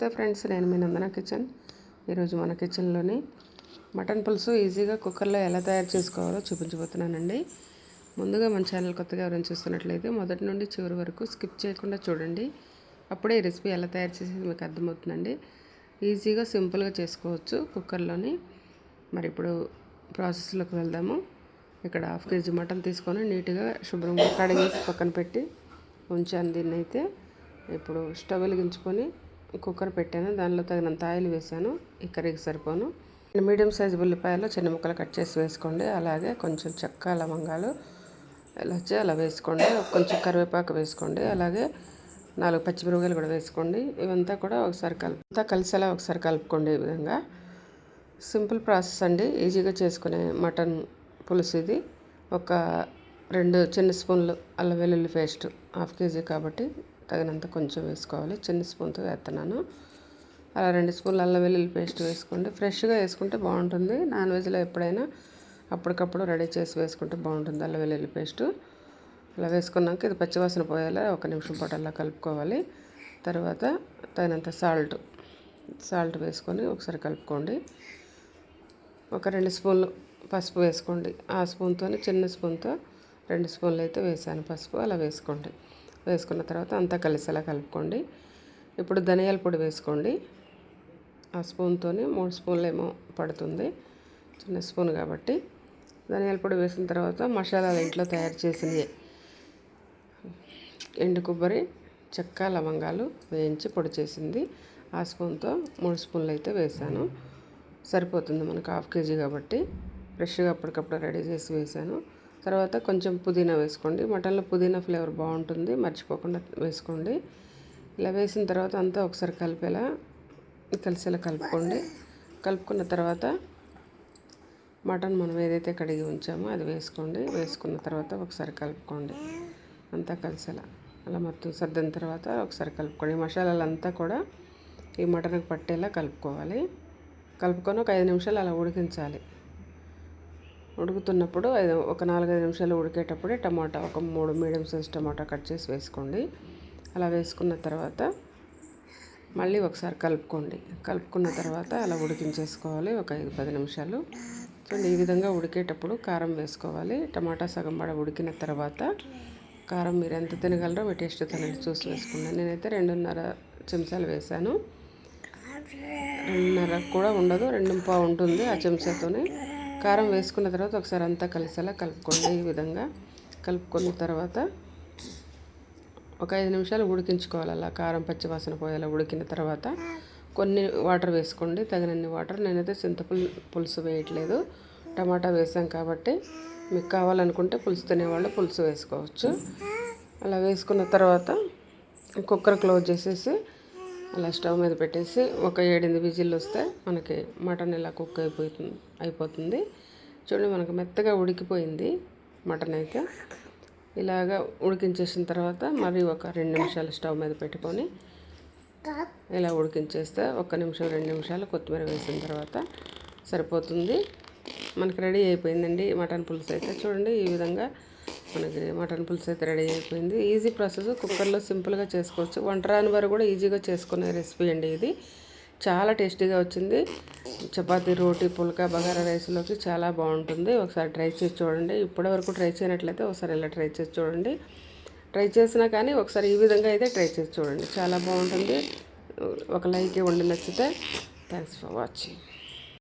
నమస్తే ఫ్రెండ్స్, నేను మీ నందన కిచెన్. ఈరోజు మన కిచెన్లోని మటన్ పులుసు ఈజీగా కుక్కర్లో ఎలా తయారు చేసుకోవాలో చూపించబోతున్నానండి. ముందుగా మన ఛానల్ కొత్తగా ఎవరైనా చూస్తున్నట్లయితే మొదటి నుండి చివరి వరకు స్కిప్ చేయకుండా చూడండి. అప్పుడే ఈ రెసిపీ ఎలా తయారు చేసేది మీకు అర్థమవుతుందండి. ఈజీగా సింపుల్గా చేసుకోవచ్చు కుక్కర్లోని. మరి ఇప్పుడు ప్రాసెస్లోకి వెళ్దాము. ఇక్కడ 1/2 kg మటన్ తీసుకొని నీట్గా శుభ్రంగా కడిగేసి పక్కన పెట్టి ఉంచాను. దీన్ని అయితే ఇప్పుడు స్టవ్ వెలిగించుకొని కుక్కర్ పెట్టాను. దానిలో తగినంత ఆయిల్ వేసాను. ఈ కర్రీకి సరిపోను మీడియం సైజు ఉల్లిపాయలు చిన్న ముక్కలు కట్ చేసి వేసుకోండి. అలాగే కొంచెం చెక్క, లవంగాలు, ఇలాచి అలా వేసుకోండి. కొంచెం కరివేపాకు వేసుకోండి. అలాగే 4 పచ్చిమిరపకాయలు కూడా వేసుకోండి. ఇవంతా కూడా ఒకసారి కలిసేలా ఒకసారి కలుపుకోండి. ఈ విధంగా సింపుల్ ప్రాసెస్ అండి, ఈజీగా చేసుకునే మటన్ పులుసు ఇది. ఒక 2 చిన్న స్పూన్లు అల్లం వెల్లుల్లి పేస్ట్, 1/2 kg కాబట్టి తగినంత కొంచెం వేసుకోవాలి. చిన్న స్పూన్తో వేస్తున్నాను. అలా 2 స్పూన్లు అల్లం వెల్లుల్లి పేస్ట్ వేసుకోండి. ఫ్రెష్గా వేసుకుంటే బాగుంటుంది. నాన్ వెజ్లో ఎప్పుడైనా అప్పటికప్పుడు రెడీ చేసి వేసుకుంటే బాగుంటుంది అల్లం వెల్లుల్లి పేస్టు. అలా వేసుకున్నాక ఇది పచ్చివాసన పోయేలా 1 నిమిషం పాటు అలా కలుపుకోవాలి. తర్వాత తగినంత సాల్ట్ వేసుకొని ఒకసారి కలుపుకోండి. ఒక 2 స్పూన్లు పసుపు వేసుకోండి. ఆ స్పూన్తో చిన్న స్పూన్తో 2 స్పూన్లు అయితే వేసాను పసుపు. అలా వేసుకోండి. వేసుకున్న తర్వాత అంతా కలిసేలా కలుపుకోండి. ఇప్పుడు ధనియాల పొడి వేసుకోండి. ఆ స్పూన్తో 3 స్పూన్లు ఏమో పడుతుంది, చిన్న స్పూన్ కాబట్టి. ధనియాల పొడి వేసిన తర్వాత మసాలాలు ఇంట్లో తయారు చేసినవి ఎండు కొబ్బరి, చెక్క, లవంగాలు వేయించి పొడి చేసింది ఆ స్పూన్తో 3 స్పూన్లు అయితే వేసాను. సరిపోతుంది మనకు 1/2 kg కాబట్టి. ఫ్రెష్గా అప్పటికప్పుడు రెడీ చేసి వేసాను. తర్వాత కొంచెం పుదీనా వేసుకోండి. మటన్లో పుదీనా ఫ్లేవర్ బాగుంటుంది, మర్చిపోకుండా వేసుకోండి. ఇలా వేసిన తర్వాత అంతా ఒకసారి కలిసేలా కలుపుకోండి. కలుపుకున్న తర్వాత మటన్ మనం ఏదైతే కడిగి ఉంచామో అది వేసుకోండి. వేసుకున్న తర్వాత ఒకసారి కలుపుకోండి. అంతా కలిసేలా అలా మొత్తం సర్దిన తర్వాత ఒకసారి కలుపుకోండి. మసాలాలంతా కూడా ఈ మటన్కి పట్టేలా కలుపుకోవాలి. కలుపుకొని ఒక 5 నిమిషాలు అలా ఉడికించాలి. ఉడుకుతున్నప్పుడు ఒక 4-5 నిమిషాలు ఉడికేటప్పుడే టమాటా, ఒక 3 మీడియం సైజ్ టమాటా కట్ చేసి వేసుకోండి. అలా వేసుకున్న తర్వాత మళ్ళీ ఒకసారి కలుపుకోండి. కలుపుకున్న తర్వాత అలా ఉడికించేసుకోవాలి ఒక 5-10 నిమిషాలు. చూడండి, ఈ విధంగా ఉడికేటప్పుడు కారం వేసుకోవాలి. టమాటా సగం పడ ఉడికిన తర్వాత కారం మీరు ఎంత తినగలరో మీ టేస్ట్ తినండి చూసి వేసుకోండి. నేనైతే 2.5 చెంచాలు వేసాను. 2.5 కూడా ఉండదు, 2.5 ఉంటుంది ఆ చెంచాతోనే. కారం వేసుకున్న తర్వాత ఒకసారి అంతా కలిసేలా కలుపుకోండి. ఈ విధంగా కలుపుకున్న తర్వాత ఒక 5 నిమిషాలు ఉడికించుకోవాలి. అలా కారం పచ్చివాసన పోయేలా ఉడికిన తర్వాత కొన్ని వాటర్ వేసుకోండి, తగినన్ని వాటర్. నేనైతే పులుసు వేయట్లేదు, టమాటా వేసాం కాబట్టి. మీకు కావాలనుకుంటే పులుసు తినేవాళ్ళు పులుసు వేసుకోవచ్చు. అలా వేసుకున్న తర్వాత కుక్కర్ క్లోజ్ చేసేసి అలా స్టవ్ మీద పెట్టేసి ఒక 7-8 విజిల్లు వస్తే మనకి మటన్ ఇలా కుక్ అయిపోతుంది. చూడండి, మనకు మెత్తగా ఉడికిపోయింది మటన్ అయితే. ఇలాగా ఉడికించేసిన తర్వాత మరి ఒక 2 నిమిషాలు స్టవ్ మీద పెట్టుకొని ఇలా ఉడికించేస్తే 1 నిమిషం 2 నిమిషాలు కొత్తిమీర వేసిన తర్వాత సరిపోతుంది. మనకి రెడీ అయిపోయిందండి మటన్ పులుసు అయితే. చూడండి, ఈ విధంగా మనకి మటన్ పులుసు అయితే రెడీ అయిపోయింది. ఈజీ ప్రాసెస్, కుక్కర్లో సింపుల్గా చేసుకోవచ్చు. వంట రాని వారు కూడా ఈజీగా చేసుకునే రెసిపీ అండి ఇది. చాలా టేస్టీగా వచ్చింది. చపాతీ, రోటీ, పుల్కా, బగారా రైస్లోకి చాలా బాగుంటుంది. ఒకసారి ట్రై చేసి చూడండి. ఇప్పటివరకు ట్రై చేయనట్లయితే ఒకసారి ఇలా ట్రై చేసి చూడండి. ట్రై చేసినా కానీ ఒకసారి ఈ విధంగా అయితే ట్రై చేసి చూడండి, చాలా బాగుంటుంది. ఒక లైక్ ఇవ్వండి నచ్చితే. Thanks for watching.